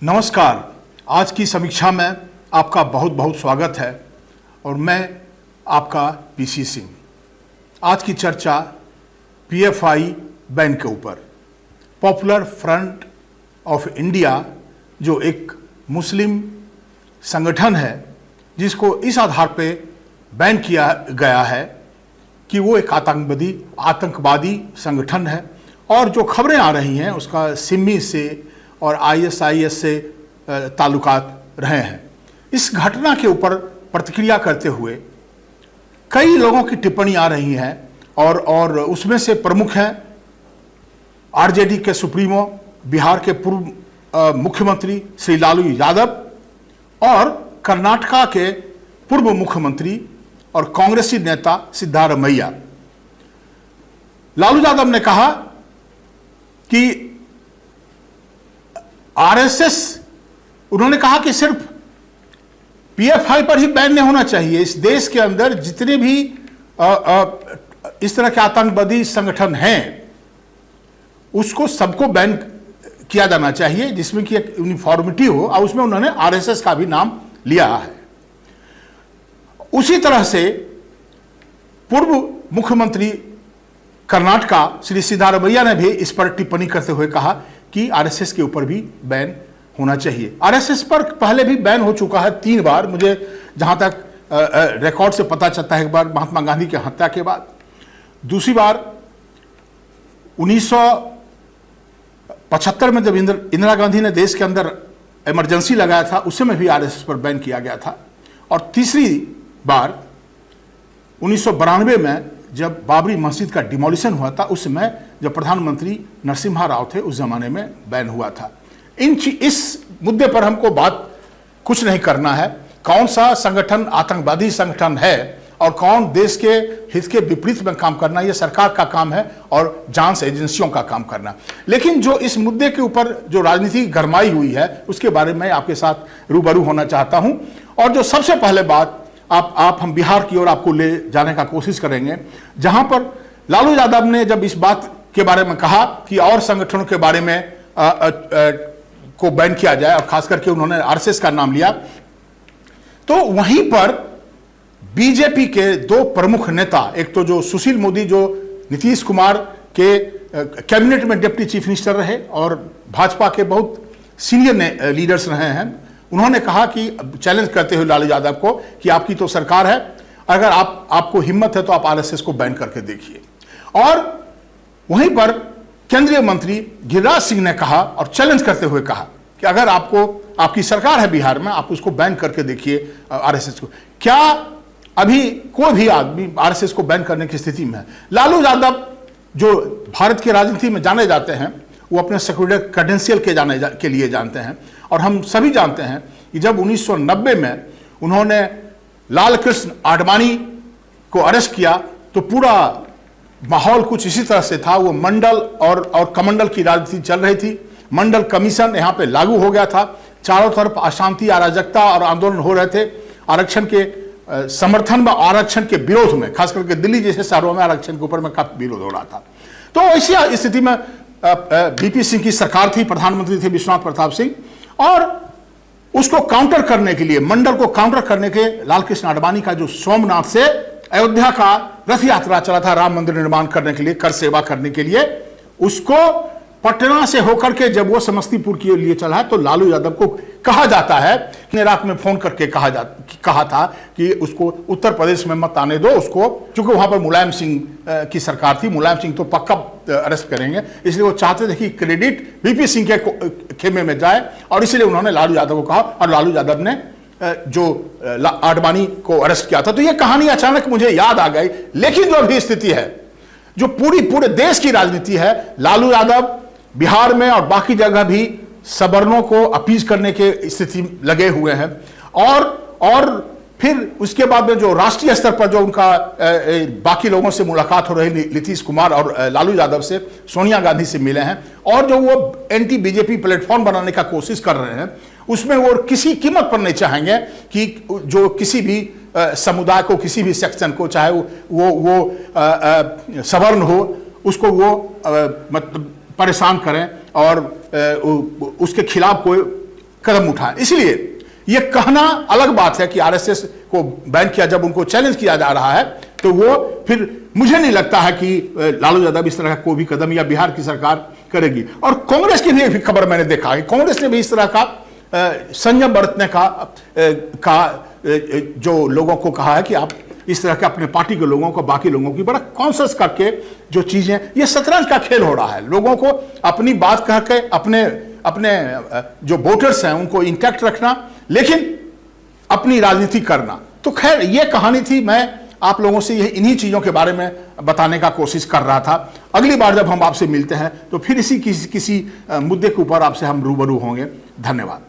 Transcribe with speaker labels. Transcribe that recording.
Speaker 1: नमस्कार। आज की समीक्षा में आपका बहुत बहुत स्वागत है और मैं आपका पीसी सिंह। आज की चर्चा पीएफआई बैन के ऊपर, पॉपुलर फ्रंट ऑफ इंडिया, जो एक मुस्लिम संगठन है जिसको इस आधार पे बैन किया गया है कि वो एक आतंकवादी संगठन है और जो खबरें आ रही हैं उसका सिमी से और आईएसआईएस से ताल्लुकात रहे हैं। इस घटना के ऊपर प्रतिक्रिया करते हुए कई लोगों की टिप्पणी आ रही हैं और उसमें से प्रमुख हैं आरजेडी के सुप्रीमो, बिहार के पूर्व मुख्यमंत्री श्री लालू यादव और कर्नाटका के पूर्व मुख्यमंत्री और कांग्रेसी नेता सिद्धारमैया। लालू यादव ने कहा कि आरएसएस, उन्होंने कहा कि सिर्फ पीएफआई पर ही बैन नहीं होना चाहिए, इस देश के अंदर जितने भी इस तरह के आतंकवादी संगठन हैं उसको सबको बैन किया जाना चाहिए, जिसमें कि एक यूनिफॉर्मिटी हो। और उसमें उन्होंने आरएसएस का भी नाम लिया है। उसी तरह से पूर्व मुख्यमंत्री कर्नाटका श्री सिद्धारमैया ने भी इस पर टिप्पणी करते हुए कहा कि आरएसएस के ऊपर भी बैन होना चाहिए। आरएसएस पर पहले भी बैन हो चुका है 3 बार, मुझे जहां तक रिकॉर्ड से पता चलता है। एक बार महात्मा गांधी की हत्या के बाद, दूसरी बार 1975 में जब इंदिरा गांधी ने देश के अंदर इमरजेंसी लगाया था, उस समय भी आरएसएस पर बैन किया गया था। और तीसरी बार 1992 में जब बाबरी मस्जिद का डिमोलिशन हुआ था, उस समय जब प्रधानमंत्री नरसिम्हा राव थे, उस जमाने में बैन हुआ था। इस मुद्दे पर हमको बात कुछ नहीं करना है, कौन सा संगठन आतंकवादी संगठन है और कौन देश के हित के विपरीत में काम करना, यह सरकार का काम है और जांच एजेंसियों का काम करना। लेकिन जो इस मुद्दे के ऊपर जो राजनीति गरमाई हुई है, उसके बारे में आपके साथ रूबरू होना चाहता हूं। और जो सबसे पहले बात हम बिहार की ओर आपको ले जाने का कोशिश करेंगे, जहां पर लालू यादव ने जब इस बात के बारे में कहा कि और संगठनों के बारे में को बैन किया जाए, और खास करके उन्होंने आरएसएस का नाम लिया, तो वहीं पर बीजेपी के 2 प्रमुख नेता, एक तो जो सुशील मोदी जो नीतीश कुमार के कैबिनेट में डिप्टी चीफ मिनिस्टर रहे और भाजपा के बहुत सीनियर लीडर्स रहे हैं, उन्होंने कहा कि चैलेंज करते हुए लालू यादव को कि आपकी तो सरकार है, अगर आपको हिम्मत है तो आप आरएसएस को बैन करके देखिए। और वहीं पर केंद्रीय मंत्री गिरिराज सिंह ने कहा और चैलेंज करते हुए कहा कि अगर आपकी सरकार है बिहार में, आप उसको बैन करके देखिए आरएसएस को। क्या अभी कोई भी आदमी आरएसएस को बैन करने की स्थिति में है? लालू यादव जो भारत की राजनीति में जाने जाते हैं, वो अपने सेक्युलर क्रेडेंशियल के लिए जानते हैं। और हम सभी जानते हैं कि जब 1990 में उन्होंने लाल कृष्ण आडवाणी को अरेस्ट किया, तो पूरा माहौल कुछ इसी तरह से था। वो मंडल और कमंडल की राजनीति चल रही थी। मंडल कमीशन यहाँ पे लागू हो गया था। चारों तरफ अशांति, अराजकता और आंदोलन हो रहे थे, आरक्षण के समर्थन में, आरक्षण के विरोध में, खास करके दिल्ली जैसे शहरों में आरक्षण के ऊपर में काफी विरोध हो रहा था। तो ऐसी स्थिति में बीपी सिंह की सरकार थी, प्रधानमंत्री थे विश्वनाथ प्रताप सिंह, और उसको काउंटर करने के लिए, मंडल को काउंटर करने के लालकृष्ण आडवाणी का जो सोमनाथ से अयोध्या का रथ यात्रा चला था राम मंदिर निर्माण करने के लिए, कर सेवा करने के लिए, उसको पटना से होकर के जब वो समस्तीपुर के लिए चला है, तो लालू यादव को कहा जाता है कि रात में फोन करके कहा था कि उसको उत्तर प्रदेश में मत आने दो उसको, क्योंकि वहां पर मुलायम सिंह की सरकार थी, मुलायम सिंह तो पक्का अरेस्ट करेंगे, इसलिए वो चाहते थे कि क्रेडिट बीपी सिंह के खेमे में जाए, और इसलिए उन्होंने लालू यादव को कहा और लालू यादव ने जो आडवाणी को अरेस्ट किया था। तो ये कहानी अचानक मुझे याद आ गई। लेकिन जो अभी स्थिति है, जो पूरे देश की राजनीति है, लालू यादव बिहार में और बाकी जगह भी सवर्णों को अपीज करने के स्थिति लगे हुए हैं। और फिर उसके बाद में जो राष्ट्रीय स्तर पर जो उनका बाकी लोगों से मुलाकात हो रही, नीतीश कुमार और लालू यादव से, सोनिया गांधी से मिले हैं, और जो वो एंटी बीजेपी प्लेटफॉर्म बनाने का कोशिश कर रहे हैं, उसमें वो किसी कीमत पर नहीं चाहेंगे कि जो किसी भी समुदाय को, किसी भी सेक्शन को, चाहे वो सवर्ण हो, उसको वो मतलब परेशान करें और उसके खिलाफ कोई कदम उठाए। इसलिए यह कहना अलग बात है कि आरएसएस को बैन किया, जब उनको चैलेंज किया जा रहा है तो वो फिर मुझे नहीं लगता है कि लालू यादव इस तरह का कोई भी कदम या बिहार की सरकार करेगी। और कांग्रेस की भी एक खबर मैंने देखा है, कांग्रेस ने भी इस तरह का संयम बरतने का जो लोगों को कहा है कि आप इस तरह के अपने पार्टी के लोगों को बाकी लोगों की बड़ा कॉन्शियस करके जो चीजें, ये शतरंज का खेल हो रहा है। लोगों को अपनी बात कह के अपने जो वोटर्स हैं उनको इंटैक्ट रखना, लेकिन अपनी राजनीति करना। तो खैर ये कहानी थी, मैं आप लोगों से ये इन्हीं चीजों के बारे में बताने का कोशिश कर रहा था। अगली बार जब हम आपसे मिलते हैं तो फिर किसी मुद्दे के ऊपर आपसे हम रूबरू होंगे। धन्यवाद।